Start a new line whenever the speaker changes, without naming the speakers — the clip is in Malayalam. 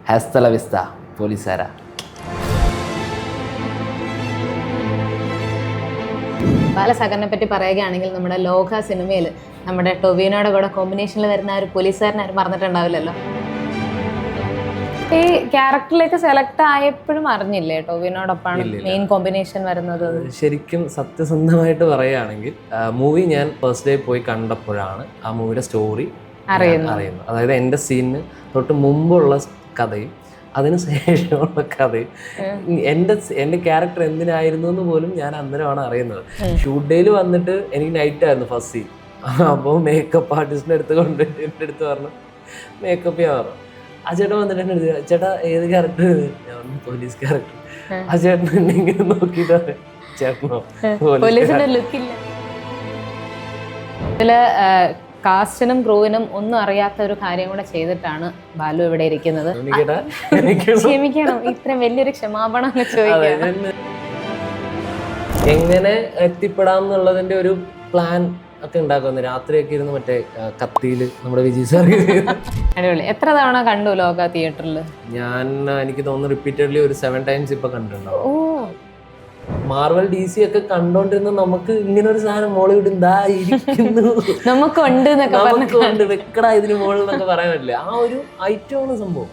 ഹസ്ത ല വിസ്ത പോലീസുകാര.
ബാലസാഗറിനെ പറ്റി പറയുകയാണെങ്കിൽ നമ്മുടെ ലോക സിനിമയിൽ നമ്മുടെ ടൊവിനോയുടെ കൂടെ കോമ്പിനേഷനിൽ വരുന്ന ഒരു പോലീസുകാരനെ ആരും മറന്നിട്ടുണ്ടാവില്ലല്ലോ. ഈ ക്യാരക്ടറിലേക്ക് സെലക്ട് ആയപ്പോഴും അറിഞ്ഞില്ലേ ടൊവിനോടൊപ്പമാണ് മെയിൻ കോമ്പിനേഷൻ വരുന്നത്?
ശരിക്കും സത്യസന്ധമായിട്ട് പറയുകയാണെങ്കിൽ മൂവി ഞാൻ ഫസ്റ്റ് ഡേ പോയി കണ്ടപ്പോഴാണ് ആ മൂവിയുടെ സ്റ്റോറി അറിയുന്നത്. അതായത് എൻ്റെ സീനിന് തൊട്ട് മുമ്പുള്ള കഥയും അതിന് ശേഷമുള്ള കഥയും എൻ്റെ ക്യാരക്ടർ എന്തിനായിരുന്നു എന്ന് പോലും ഞാൻ അന്നേരമാണ് അറിയുന്നത്. ഷൂട്ട് ഡേയിൽ വന്നിട്ട് എനിക്ക് നൈറ്റ് ആയിരുന്നു ഫസ്റ്റ് സീൻ. അപ്പോൾ മേക്കപ്പ് ആർട്ടിസ്റ്റിൻ്റെ അടുത്ത് കൊണ്ടുപോയിട്ട് എൻ്റെ അടുത്ത് പറഞ്ഞു മേക്കപ്പ് ചെയ്യാൻ പറഞ്ഞു. ആ ചേട്ടൻ വന്നിട്ട് എൻ്റെ അടുത്ത് ചേട്ടാ ഏത് ക്യാരക്ടർ? ഞാൻ പോലീസ് ക്യാരക്ടർ. ആ ചേട്ടൻ എന്നെ ഇങ്ങനെ നോക്കിയിട്ട് ചേട്ടനോ
പോലീസിന്റെ ലുക്കില്ല. ഇതില് കാസ്റ്റിനും ക്രൂവിനും ഒന്നും അറിയാത്ത ഒരു കാര്യം കൂടെ ചെയ്തിട്ടാണ് ബാലു ഇവിടെ ഇരിക്കുന്നത്. ക്ഷമിക്കണം, ഇത്രയും വലിയൊരു ക്ഷമാപണം ചോദിക്കാം.
എങ്ങനെ എത്തിപ്പെടാം എന്നുള്ളതിന്റെ ഒരു പ്ലാൻ ഒക്കെ ഉണ്ടാക്കുന്നു. രാത്രിയൊക്കെ ഇരുന്ന് മറ്റേ കത്തിയില് നമ്മുടെ വിജയ് സാർ.
അടിപൊളി. എത്ര തവണ കണ്ടു ലോക തിയേറ്ററിൽ?
എനിക്ക് തോന്നുന്നു റിപ്പീറ്റഡ്ലി ഒരു 7 times ഇപ്പൊ കണ്ടിട്ടുണ്ടാവും. മാർവൽ DC ഒക്കെ കണ്ടോണ്ടിരുന്ന നമുക്ക് ഇങ്ങനെ ഒരു സാധനം മോളിവുഡ് ഇരിക്കുന്നു,
നമുക്കുണ്ട് വെക്കടാ
ഇതിന് മോളിൽ എന്നൊക്കെ പറയാൻ പറ്റില്ല. ആ ഒരു ഐറ്റമാണ് സംഭവം.